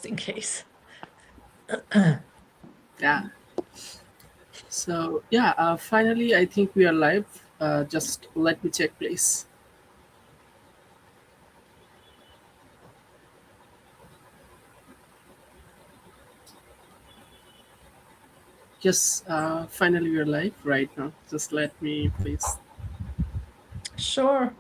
just in case. Yeah. So yeah, finally I think we are live. Just let me check, please. Yes, finally we are live right now. Just let me please. Sure.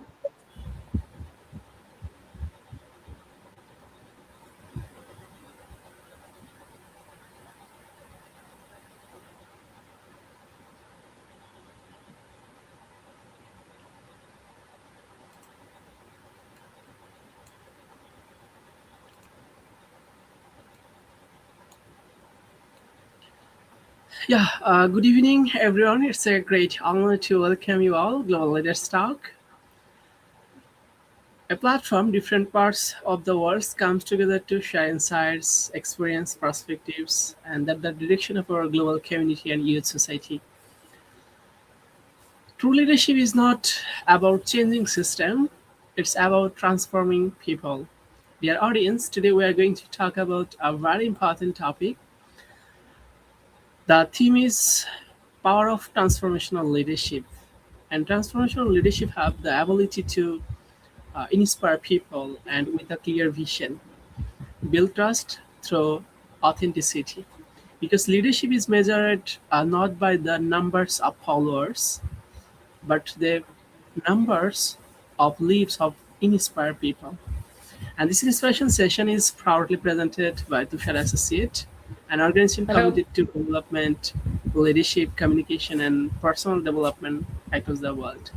Yeah, good evening, everyone. It's a great honor to welcome you all. Global Leaders Talk, a platform different parts of the world comes together to share insights, experience, perspectives, and that the direction of our global community and youth society. True leadership is not about changing system; it's about transforming people. Dear audience, today we are going to talk about a very important topic. The theme is power of transformational leadership. And transformational leadership have the ability to inspire people and with a clear vision, build trust through authenticity. Because leadership is measured not by the numbers of followers, but the numbers of lives of inspired people. And this inspiration session is proudly presented by Tushar Associate, an organization Hello. committed to development, leadership, communication, and personal development across the world.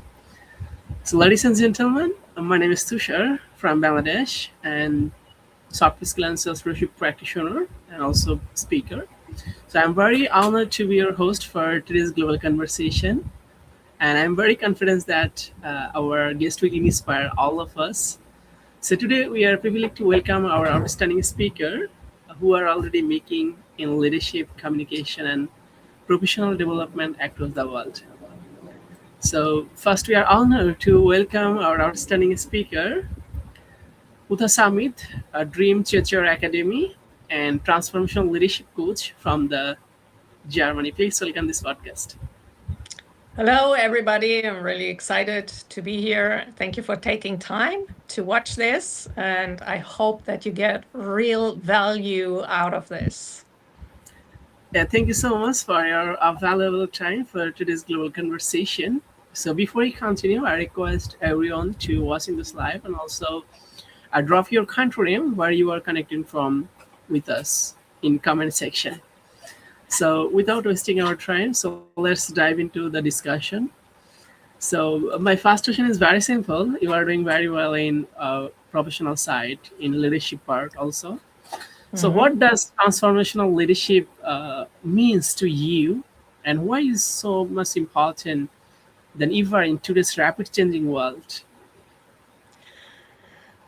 So, ladies and gentlemen, my name is Tushar from Bangladesh, and soft skill and sales leadership practitioner and also speaker. So, I'm very honored to be your host for today's global conversation, and I'm very confident that our guest will inspire all of us. So today we are privileged to welcome our outstanding speaker who are already making in leadership, communication, and professional development across the world. So first we are honored to welcome our outstanding speaker, Uta Samit, a Dream Chaser Academy and transformational leadership coach from the Germany. Please welcome this podcast. Hello, everybody. I'm really excited to be here. Thank you for taking time to watch this. And I hope that you get real value out of this. Yeah, thank you so much for your valuable time for today's global conversation. So before we continue, I request everyone to watching this live and also drop your country name where you are connecting from with us in comment section. So without wasting our time, so let's dive into the discussion. So my first question is very simple. You are doing very well in professional side, in leadership part also. So, Mhm. what does transformational leadership means to you, and why is so much important than ever in today's rapid changing world?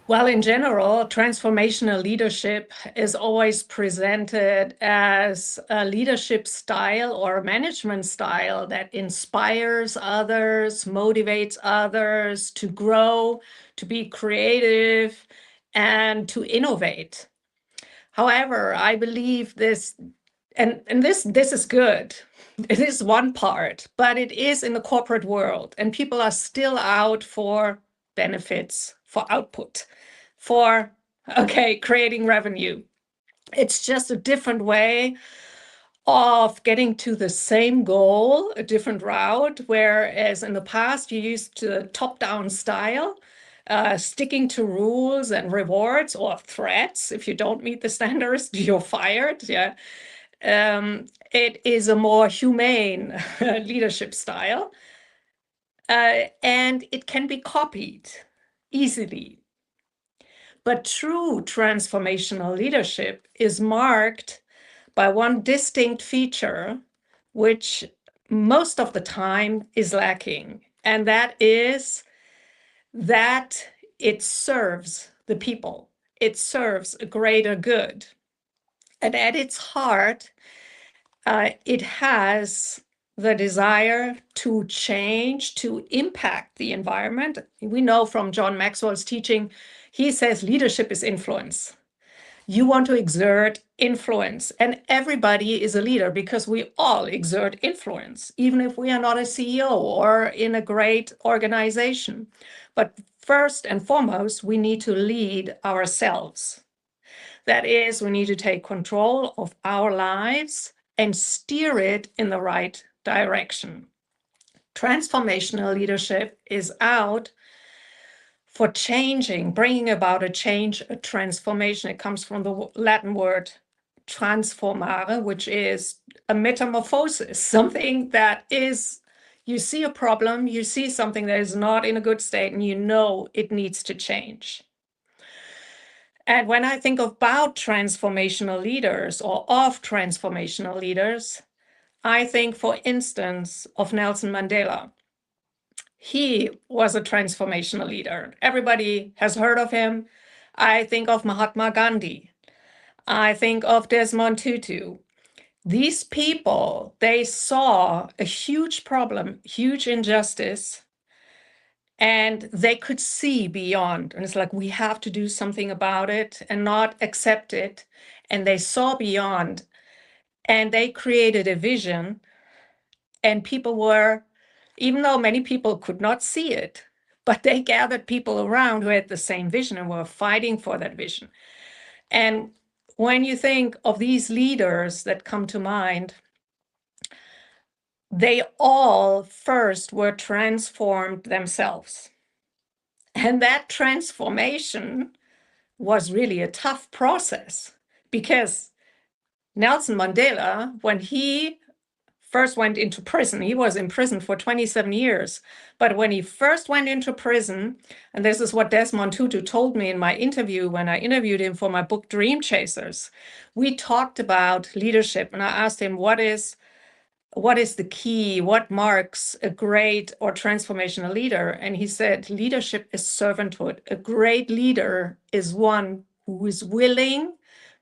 Well, in general, transformational leadership is always presented as a leadership style or a management style that inspires others, motivates others to grow, to be creative, and to innovate. However, I believe this, and this is good. It is one part, but it is in the corporate world, and people are still out for benefits, for output, for creating revenue. It's just a different way of getting to the same goal, a different route. Whereas in the past, you used the top-down style, sticking to rules and rewards or threats. If you don't meet the standards, you're fired. Yeah. It is a more humane leadership style, and it can be copied easily. But true transformational leadership is marked by one distinct feature, which most of the time is lacking, and that is that it serves the people. It serves a greater good. And at its heart, it has the desire to change, to impact the environment. We know from John Maxwell's teaching, he says leadership is influence. You want to exert influence, and everybody is a leader because we all exert influence, even if we are not a CEO or in a great organization. But first and foremost, we need to lead ourselves. That is, we need to take control of our lives and steer it in the right direction. Transformational leadership is out for changing, bringing about a change, a transformation. It comes from the Latin word transformare, which is a metamorphosis, something that is, you see a problem, you see something that is not in a good state, and you know it needs to change. And when I think about transformational leaders or of transformational leaders, I think, for instance, of Nelson Mandela. He was a transformational leader. Everybody has heard of him. I think of Mahatma Gandhi. I think of Desmond Tutu. These people, they saw a huge problem, huge injustice, and they could see beyond. And it's like, we have to do something about it and not accept it. And they saw beyond, and they created a vision. And people were, even though many people could not see it, but they gathered people around who had the same vision and were fighting for that vision. And when you think of these leaders that come to mind, they all first were transformed themselves. And that transformation was really a tough process, because Nelson Mandela, when he first went into prison, he was in prison for 27 years. But when he first went into prison, and this is what Desmond Tutu told me in my interview when I interviewed him for my book, Dream Chasers, we talked about leadership. And I asked him, what is the key? What marks a great or transformational leader? And he said, leadership is servanthood. A great leader is one who is willing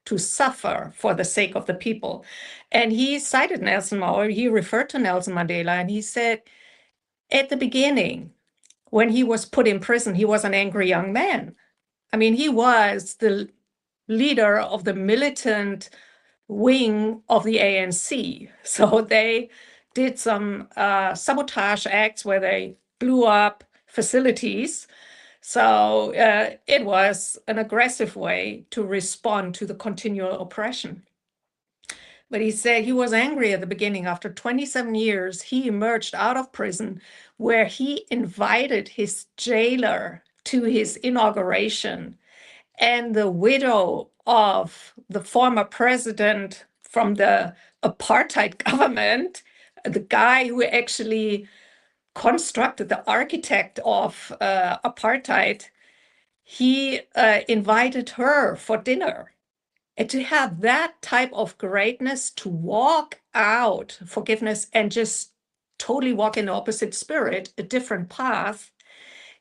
to suffer for the sake of the people. And he cited Nelson Mandela, he referred to Nelson Mandela, and he said, at the beginning, when he was put in prison, he was an angry young man. I mean, he was the leader of the militant wing of the ANC. So they did some sabotage acts where they blew up facilities. So it was an aggressive way to respond to the continual oppression. But he said he was angry at the beginning. After 27 years, he emerged out of prison, where he invited his jailer to his inauguration. And the widow of the former president from the apartheid government, the guy who actually constructed, the architect of apartheid, he invited her for dinner. And to have that type of greatness, to walk out forgiveness and just totally walk in the opposite spirit, a different path,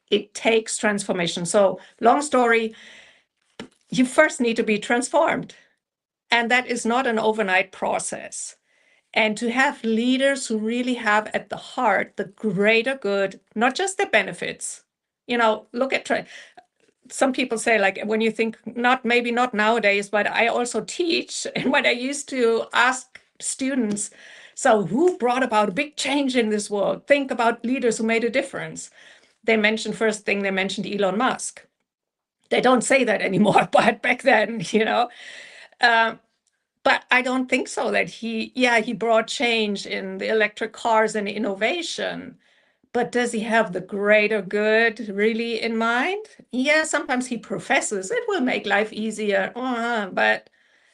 it takes transformation. So long story, you first need to be transformed. And that is not an overnight process. And to have leaders who really have at the heart the greater good, not just the benefits. Look at some people say, like, when you think, maybe not nowadays, but I also teach, and when I used to ask students, so who brought about a big change in this world? Think about leaders who made a difference. They mentioned Elon Musk. They don't say that anymore, but back then, but I don't think so that he brought change in the electric cars and innovation. But does he have the greater good really in mind? Yeah, sometimes he professes it will make life easier, but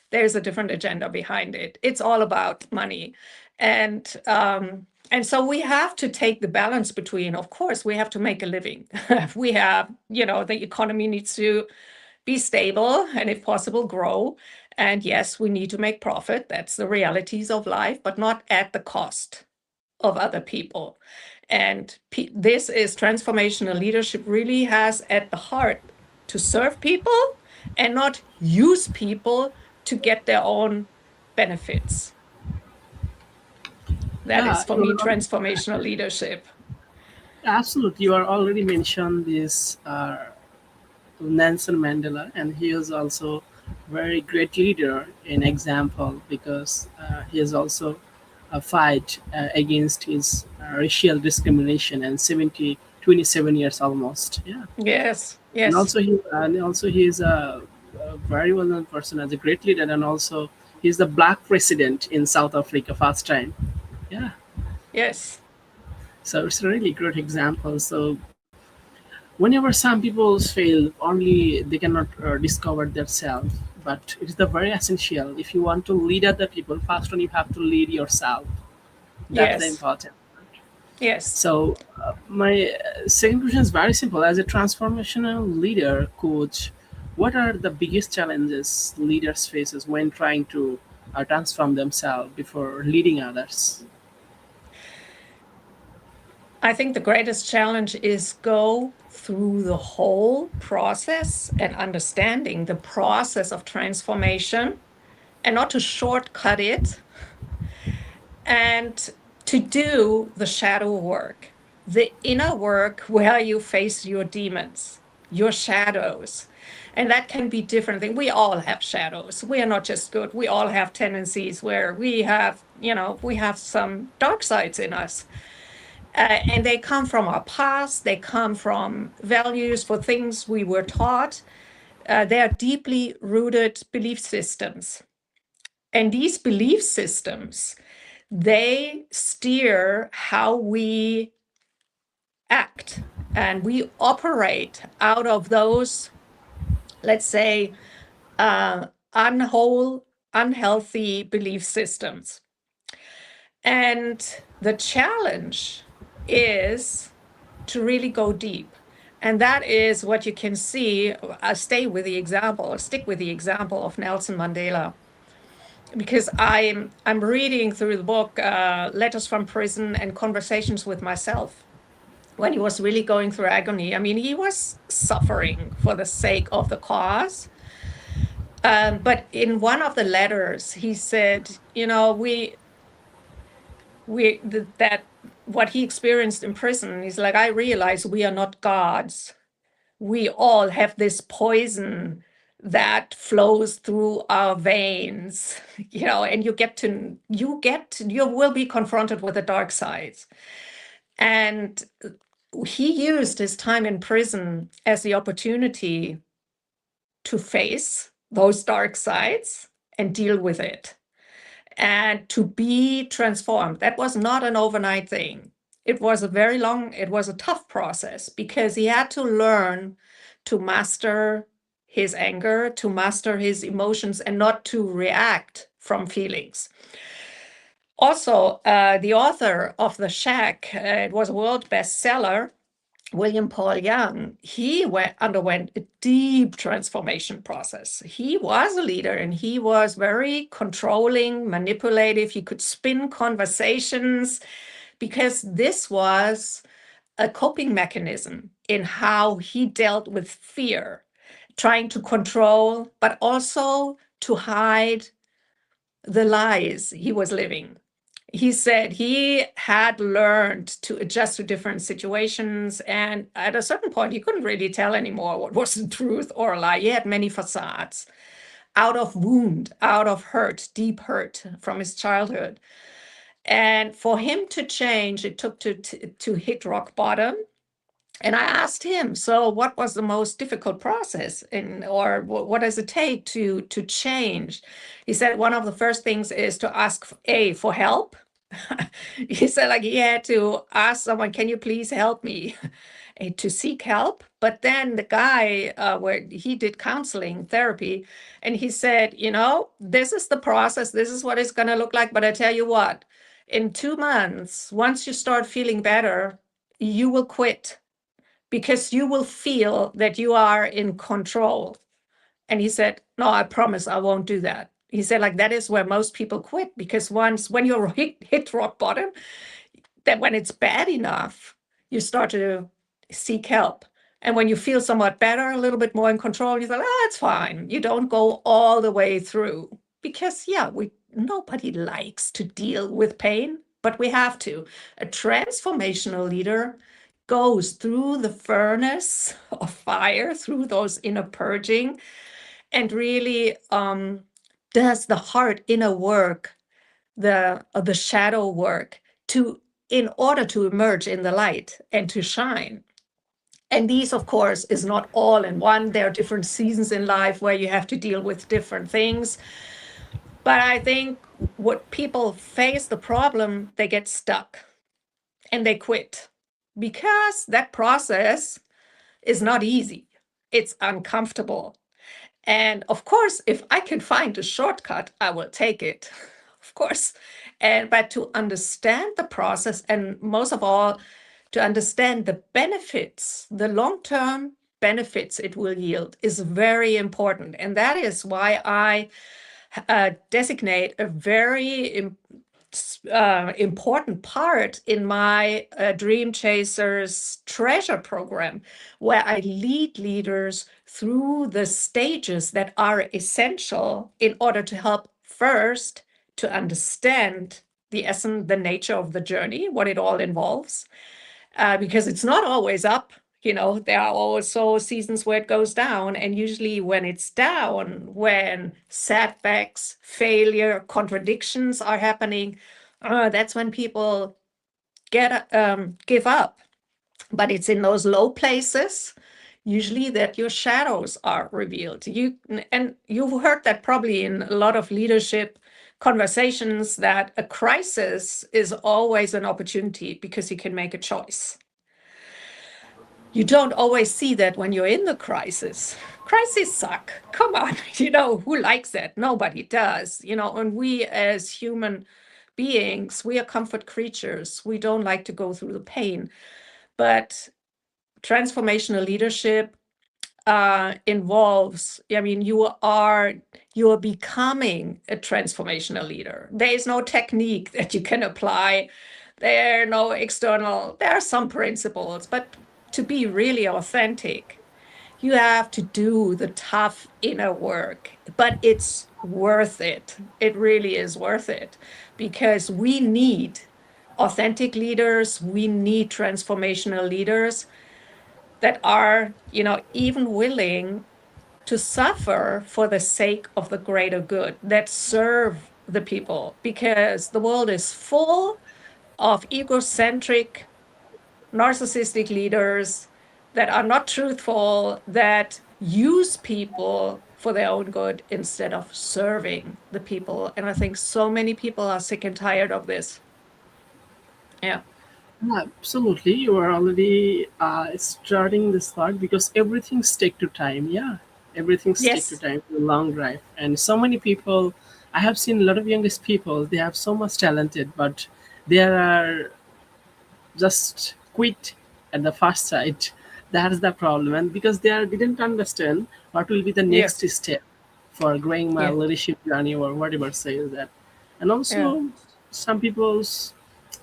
there's a different agenda behind it. It's all about money. And so we have to take the balance between, of course, we have to make a living. We have, the economy needs to be stable and, if possible, grow. And yes, we need to make profit. That's the realities of life, but not at the cost of other people. And this is transformational leadership, really has at the heart to serve people and not use people to get their own benefits. That is, for me, transformational leadership. Absolutely. You are already mentioned this Nelson Mandela, and he is also very great leader in example because he has also a fight against his racial discrimination and 27 years almost. Yeah. Yes, And yes, also he is a very well known person as a great leader, and also he's the black president in South Africa first time. Yeah. yes, So it's a really great example. So whenever some people fail, only they cannot discover their self, but it is the very essential. If you want to lead other people, first one you have to lead yourself. That's the yes, important. yes. So my second question is very simple. As a transformational leader coach, what are the biggest challenges leaders faces when trying to transform themselves before leading others? I think the greatest challenge is go through the whole process and understanding the process of transformation and not to shortcut it and to do the shadow work, the inner work where you face your demons, your shadows. And that can be different things. We all have shadows. We are not just good. We all have tendencies where we have some dark sides in us. And they come from our past, they come from values for things we were taught. They are deeply rooted belief systems. And these belief systems, they steer how we act. And we operate out of those, let's say, unhealthy belief systems. And the challenge is to really go deep. And that is what you can see. I stick with the example of Nelson Mandela, because I'm reading through the book Letters from Prison and Conversations with Myself when he was really going through agony. I mean, he was suffering for the sake of the cause. But in one of the letters, he said, that what he experienced in prison, he's like, I realize we are not gods. We all have this poison that flows through our veins, and you will be confronted with the dark sides. And he used his time in prison as the opportunity to face those dark sides and deal with it and to be transformed. That was not an overnight thing. It was a tough process because he had to learn to master his anger, to master his emotions, and not to react from feelings. Also, the author of The Shack, it was a world bestseller, William Paul Young, he underwent a deep transformation process. He was a leader and he was very controlling, manipulative. He could spin conversations because this was a coping mechanism in how he dealt with fear, trying to control, but also to hide the lies he was living. He said he had learned to adjust to different situations. And at a certain point, he couldn't really tell anymore what was the truth or a lie. He had many facades out of wound, out of hurt, deep hurt from his childhood. And for him to change, it took to hit rock bottom. And I asked him, so what was the most difficult process or what does it take to change? He said one of the first things is to ask for help. He said like he had to ask someone, can you please help me? To seek help. But then the guy where he did counseling therapy, and he said, this is the process, this is what it's going to look like, but I tell you what, in 2 months, once you start feeling better, you will quit because you will feel that you are in control. And he said, no, I promise I won't do that. He said, like, that is where most people quit, because when you're hit rock bottom, that when it's bad enough, you start to seek help. And when you feel somewhat better, a little bit more in control, you think, it's fine. You don't go all the way through because, nobody likes to deal with pain, but we have to. A transformational leader goes through the furnace of fire, through those inner purging, and really does the hard inner work, the shadow work, to in order to emerge in the light and to shine. And these, of course, is not all in one. There are different seasons in life where you have to deal with different things. But I think what people face the problem, they get stuck and they quit because that process is not easy. It's uncomfortable. And of course, if I can find a shortcut, I will take it, of course. And but to understand the process, and most of all, to understand the benefits, the long-term benefits it will yield, is very important. And that is why I designate a very important part in my Dream Chasers Treasure program, where I lead leaders through the stages that are essential in order to help first to understand the essence, the nature of the journey, what it all involves, because it's not always up. There are also seasons where it goes down. And usually when it's down, when setbacks, failure, contradictions are happening, that's when people give up. But it's in those low places, usually, that your shadows are revealed. And you've heard that probably in a lot of leadership conversations, that a crisis is always an opportunity because you can make a choice. You don't always see that when you're in the crisis. Crises suck. Come on, who likes that? Nobody does. And we as human beings, we are comfort creatures. We don't like to go through the pain. But transformational leadership involves, you are becoming a transformational leader. There is no technique that you can apply. There are some principles, but to be really authentic, you have to do the tough inner work, but it's worth it. It really is worth it, because we need authentic leaders. We need transformational leaders that are, even willing to suffer for the sake of the greater good, that serve the people, because the world is full of egocentric, narcissistic leaders that are not truthful, that use people for their own good instead of serving the people. And I think so many people are sick and tired of this. Yeah. Absolutely, you are already starting this thought because everything's take to time. Yeah, everything's take to Yes. time, a long drive, and so many people. I have seen a lot of youngest people. They have so much talented, but there are just quit at the first sight. That is the problem, and because didn't understand what will be the next Yes. step for growing my Yeah. leadership journey or whatever says that. And Yeah. also some people's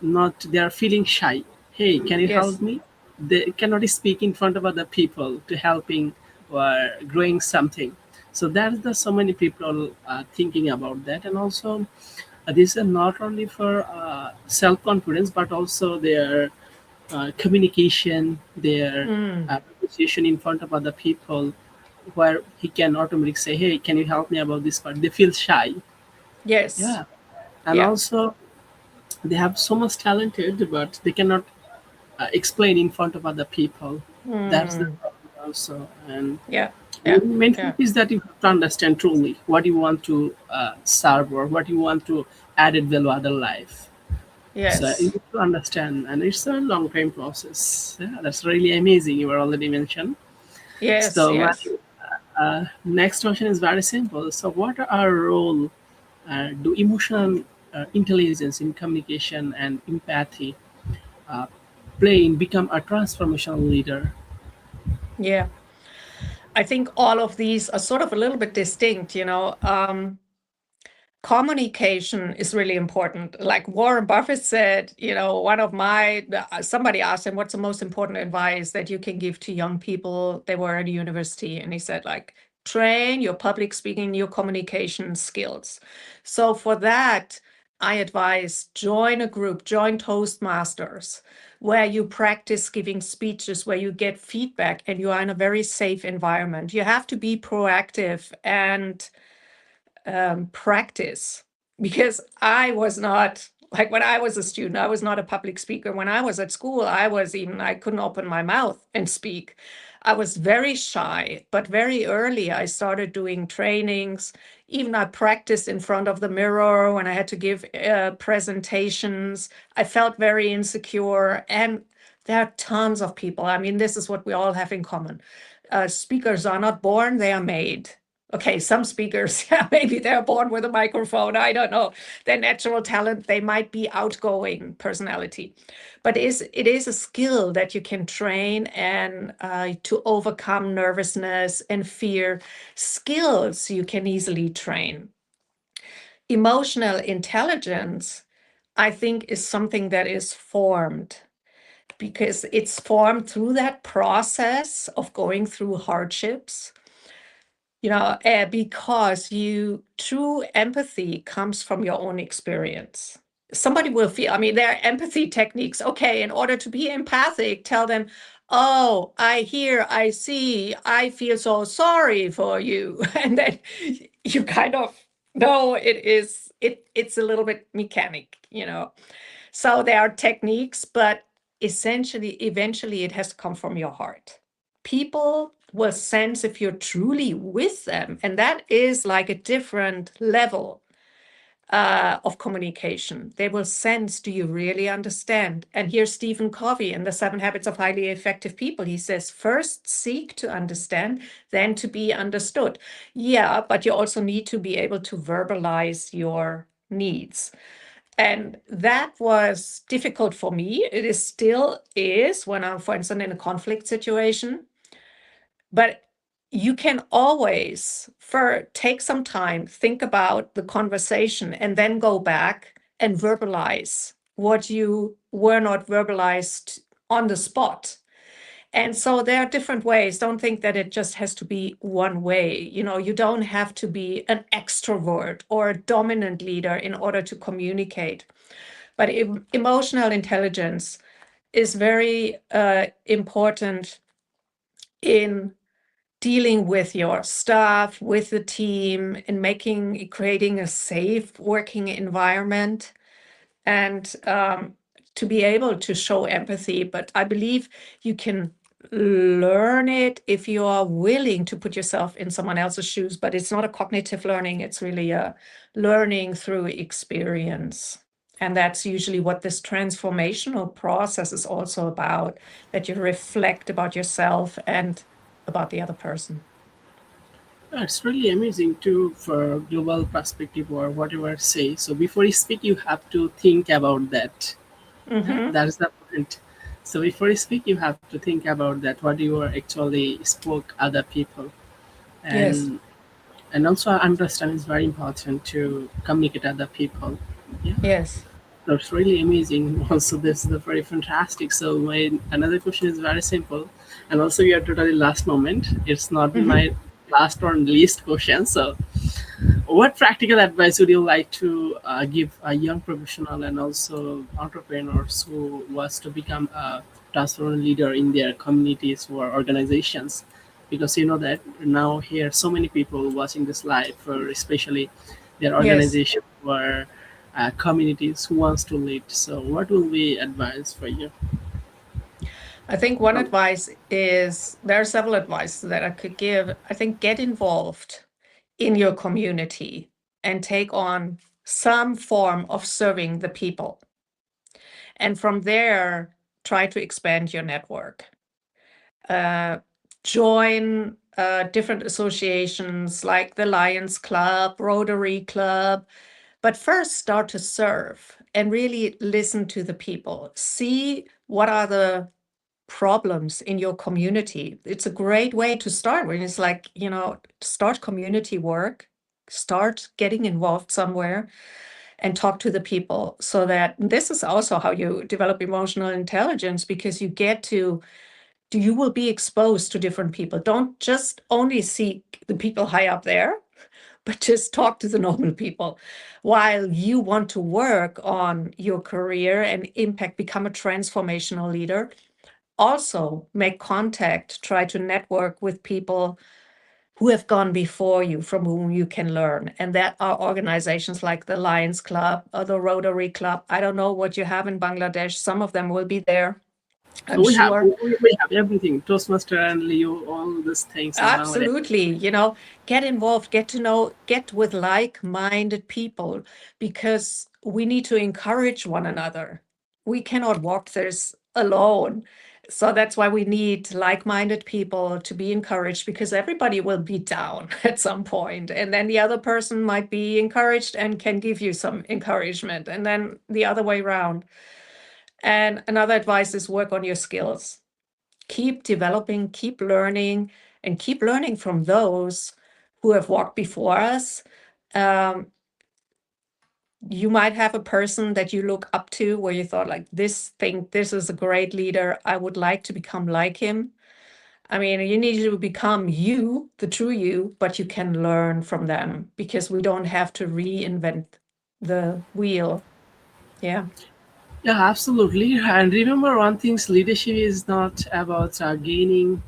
not, they are feeling shy. Hey, can you help Yes. me? They cannot speak in front of other people to helping or growing something. So that's the so many people thinking about that. And also these are not only for self-confidence but also their communication, their Mm. negotiation in front of other people, where he can automatically say, "Hey, can you help me about this part?" They feel shy. Yes. Yeah, and Yeah. also they have so much talented, but they cannot explain in front of other people. That's the Mm. problem also. And Yeah. the Yeah. main thing Yeah. is that you have to understand truly what you want to serve or what you want to added value other life. So you Yes. need to understand, and it's a long time process. Yeah, that's really amazing. You were already mentioned. Yes. So my Yes. next question is very simple. So, what are role do emotional intelligence in communication and empathy uh, play in become a transformational leader? Yeah. I think all of these are sort of a little bit distinct. Communication is really important. Like Warren Buffett said, somebody asked him, what's the most important advice that you can give to young people? They were at university. And he said, like, train your public speaking, your communication skills. So for that, I advise join a group, join Toastmasters, where you practice giving speeches, where you get feedback and you are in a very safe environment. You have to be proactive and practice, because I was not, like when I was a student, I was not a public speaker. When I was at school, I couldn't open my mouth and speak. I was very shy, but very early I started doing trainings. Even I practiced in front of the mirror when I had to give presentations. I felt very insecure. And there are tons of people. I mean, this is what we all have in common. Speakers are not born, they are made. Okay, some speakers, yeah, maybe they're born with a microphone. I don't know. Their natural talent, they might be outgoing personality. But it is a skill that you can train, and to overcome nervousness and fear. Skills you can easily train. Emotional intelligence, I think, is something that is formed, because it's formed through that process of going through hardships. Because true empathy comes from your own experience. Somebody will feel, I mean, there are empathy techniques. Okay, in order to be empathic, tell them, oh, I hear, I see, I feel so sorry for you. And then you kind of know it's a little bit mechanic. So there are techniques, but eventually it has to come from your heart. People will sense if you're truly with them, and that is like a different level of communication. They will sense, do you really understand? And here's Stephen Covey in the 7 Habits of Highly Effective People. He says, first seek to understand, then to be understood. Yeah, but you also need to be able to verbalize your needs. And that was difficult for me. It still is when I'm, for instance, in a conflict situation. But you can always take some time, think about the conversation, and then go back and verbalize what you were not verbalized on the spot. And so there are different ways. Don't think that it just has to be one way. You don't have to be an extrovert or a dominant leader in order to communicate. But emotional intelligence is very important in dealing with your staff, with the team, in creating a safe working environment, and to be able to show empathy. But I believe you can learn it if you are willing to put yourself in someone else's shoes. But it's not a cognitive learning, it's really a learning through experience. And that's usually what this transformational process is also about, that you reflect about yourself and about the other person. It's really amazing too for global perspective or whatever say. So before you speak, you have to think about that. Mm-hmm. That is the point. So before you speak, you have to think about that. What you are actually spoke other people, Yes. and also understand is very important to communicate other people. Yeah. Yes. That's really amazing. Also, this is very fantastic. So my another question is very simple, and also we are totally last moment. It's not Mm-hmm. my last or least question. So, what practical advice would you like to give a young professional and also entrepreneurs who wants to become a transformational leader in their communities or organizations? Because you know that now here so many people watching this live, or especially their Yes. organization or communities who wants to lead. So, what will be advice for you? I think one advice is, there are several advice that I could give. I think get involved in your community and take on some form of serving the people. And from there, try to expand your network. Uh, Join different associations like the Lions Club, Rotary Club, but first start to serve and really listen to the people. See what are the problems in your community. It's a great way to start when it's like, start community work, start getting involved somewhere and talk to the people, so that this is also how you develop emotional intelligence, because you will be exposed to different people. Don't just only seek the people high up there, but just talk to the normal people. While you want to work on your career and impact, become a transformational leader, also make contact, try to network with people who have gone before you, from whom you can learn. And that are organizations like the Lions Club or the Rotary Club. I don't know what you have in Bangladesh. Some of them will be there, I'm We have sure. we have everything. Toastmaster and Leo, all these things in Bangladesh. Absolutely. Get involved, get to know, get with like-minded people, because we need to encourage one another. We cannot walk this alone. So that's why we need like-minded people to be encouraged, because everybody will be down at some point. And then the other person might be encouraged and can give you some encouragement, and then the other way around. And another advice is work on your skills. Keep developing, keep learning, and keep learning from those who have walked before us. Um, you might have a person that you look up to where you thought, like, this is a great leader. I would like to become like him. I mean, you need to become you, the true you, but you can learn from them, because we don't have to reinvent the wheel. Yeah. Yeah, absolutely. And remember one thing: leadership is not about gaining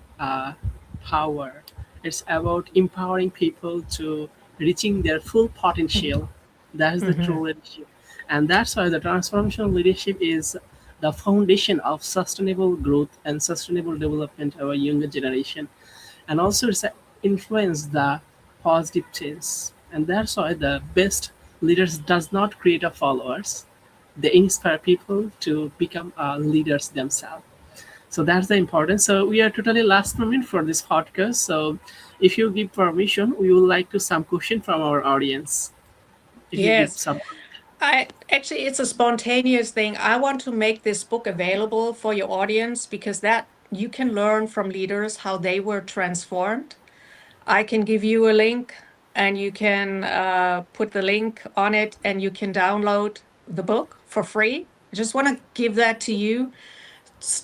power. It's about empowering people to reaching their full potential. That is the Mhm. true leadership, and that's why the transformational leadership is the foundation of sustainable growth and sustainable development of a younger generation. And also it's influence the positive change. And that's why the best leaders does not create a followers, they inspire people to become leaders themselves. So that's the importance. So we are totally last moment for this podcast. So if you give permission, we would like to some question from our audience, if you give Yes. some. It's a spontaneous thing. I want to make this book available for your audience, because that you can learn from leaders how they were transformed. I can give you a link, and you can put the link on it, and you can download the book for free. I just want to give that to you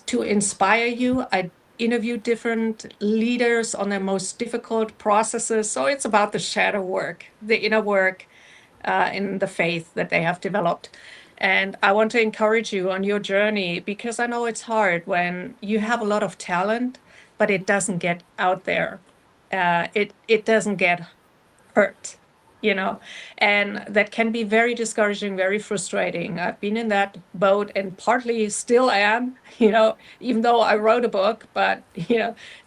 to inspire you. I interviewed different leaders on their most difficult processes. So it's about the shadow work, the inner work, in the faith that they have developed. And I want to encourage you on your journey, because I know it's hard when you have a lot of talent, but it doesn't get out there. It doesn't get hurt, you know, and that can be very discouraging, very frustrating. I've been in that boat, and partly still am, even though I wrote a book. But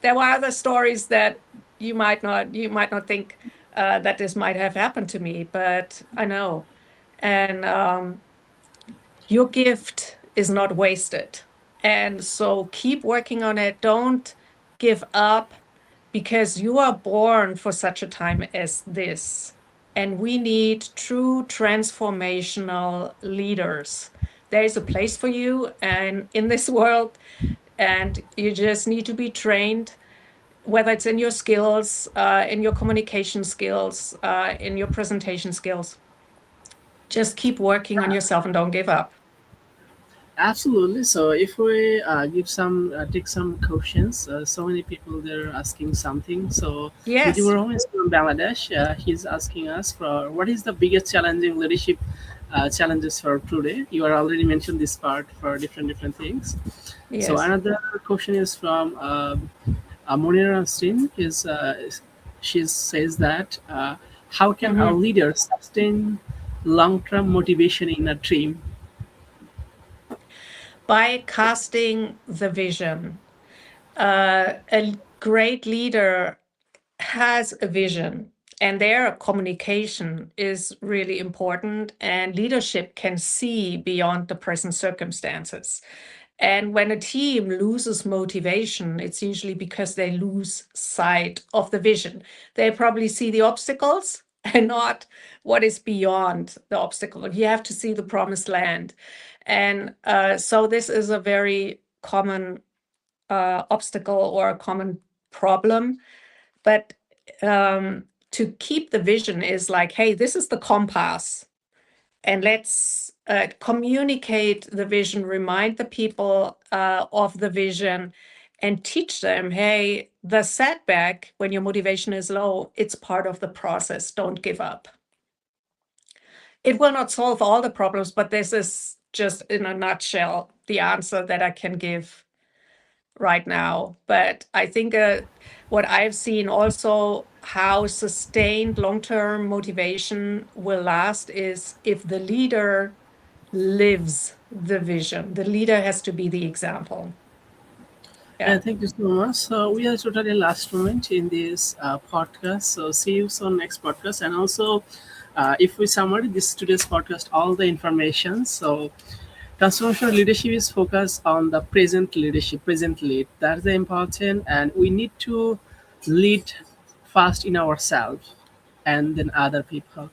there were other stories that you might not think that this might have happened to me, but I know. And your gift is not wasted. And so keep working on it. Don't give up, because you are born for such a time as this. And we need true transformational leaders. There is a place for you and in this world, and you just need to be trained, whether it's in your skills, in your communication skills, in your presentation skills. Just keep working on yourself and don't give up. Absolutely. So if we give some take some questions, so many people they're asking something. So Yes. Mujibur Rahman is from Bangladesh. He's asking us for what is the biggest challenging leadership challenges for today. You are already mentioned this part for different things. So Yes. another question is from Monira Austin. She says that how can a Mhm. leader sustain long-term motivation in a team? By casting the vision. A great leader has a vision, and their communication is really important, and leadership can see beyond the present circumstances. And when a team loses motivation, it's usually because they lose sight of the vision. They probably see the obstacles and not what is beyond the obstacle. You have to see the promised land. And so this is a very common obstacle or a common problem. But to keep the vision is like, hey, this is the compass, and let's communicate the vision, remind the people of the vision, and teach them, hey, the setback when your motivation is low, it's part of the process. Don't give up. It will not solve all the problems, but this is just in a nutshell the answer that I can give right now. But I think what I've seen also, how sustained long-term motivation will last is if the leader lives the vision. The leader has to be the example. Yeah. Thank you so much. So we are totally last moment in this podcast. So see you soon next podcast. And also, if we summary this today's podcast, all the information. So transformational leadership is focused on the present leadership, present lead. That's the important, and we need to lead first in ourselves and then other people.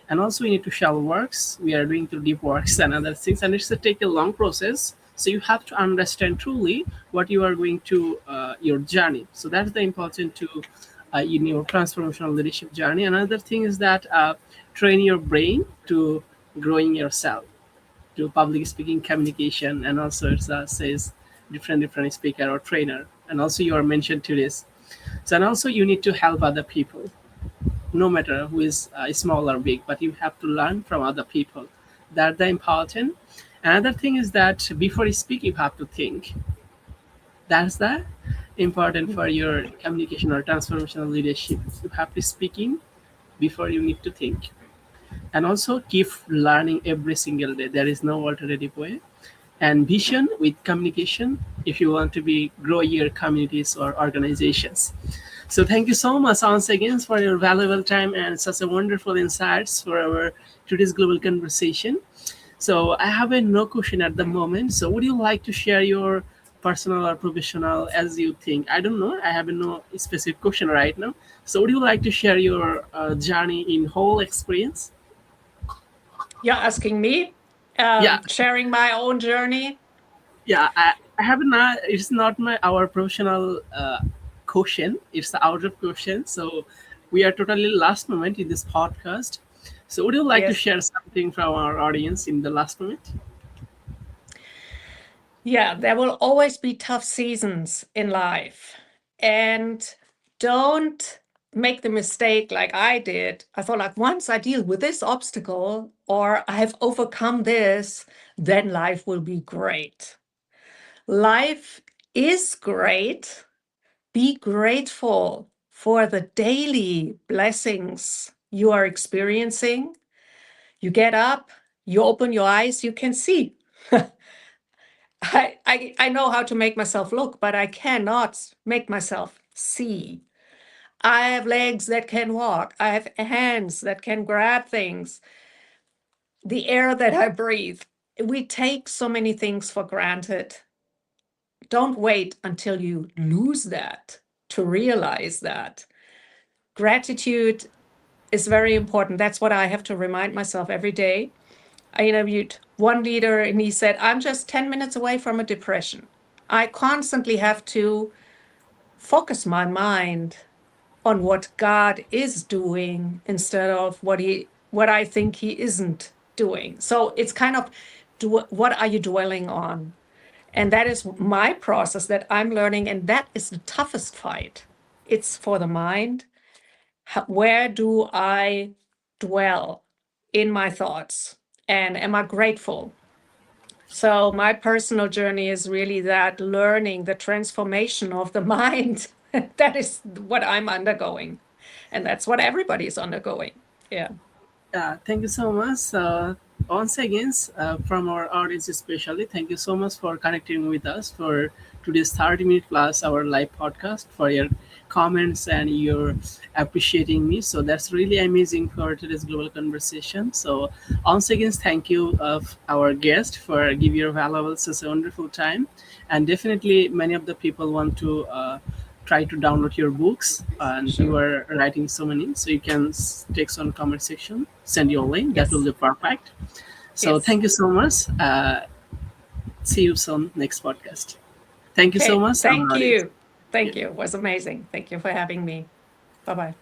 And also we need to shallow works. We are doing to deep works and other things, and it's to take a long process. So you have to understand truly what you are going to your journey. So that's the important to in your transformational leadership journey. Another thing is that train your brain to growing yourself to public speaking communication, and also it says different speaker or trainer, and also you are mentioned to this. So and also you need to help other people, no matter who is small or big, but you have to learn from other people. That's the important. Another thing is that before you speak you have to think. That's the important for your communication or transformational leadership. You have to speaking before you need to think. And also keep learning every single day. There is no alternative way. And vision with communication if you want to be grow your communities or organizations. So thank you so much once again for your valuable time and such a wonderful insights for our today's global conversation. So I have a no question at the moment. So would you like to share your personal or professional as you think? I don't know. I have no specific question right now. So would you like to share your journey in whole experience? You're asking me, Yeah, sharing my own journey. yeah. I have not. It's not my our professional question. It's the out of question. So we are totally last moment in this podcast. So would you like to Yes. share something from our audience in the last moment? Yeah, there will always be tough seasons in life. And don't make the mistake like I did. I thought, like, once I deal with this obstacle or I have overcome this, then life will be great. Life is great. Be grateful for the daily blessings you are experiencing. You get up, you open your eyes, you can see. I know how to make myself look, but I cannot make myself see. I have legs that can walk. I have hands that can grab things. The air that I breathe. We take so many things for granted. Don't wait until you lose that to realize that. Gratitude is very important. That's what I have to remind myself every day. I interviewed one leader and he said, I'm just 10 minutes away from a depression. I constantly have to focus my mind on what God is doing instead of what I think he isn't doing. So it's kind of what are you dwelling on? And that is my process that I'm learning, and that is the toughest fight. It's for the mind. Where do I dwell in my thoughts? And am I grateful? So my personal journey is really that learning the transformation of the mind. That is what I'm undergoing. And that's what everybody is undergoing. Yeah. Thank you so much. Once again, from our audience especially, thank you so much for connecting with us for today's 30-minute plus our live podcast, for your comments and your appreciating me. So that's really amazing for today's global conversation. So once again, thank you of our guest for giving your valuable, such a wonderful time. And definitely many of the people want to try to download your books, and you Sure. are writing so many, so you can text on comment section, send your link, that will Yes. be perfect. So Yes. thank you so much. See you soon next podcast. Thank you so Okay. much, our Thank audience. you. Thank Yeah. you. It was amazing. Thank you for having me. Bye bye.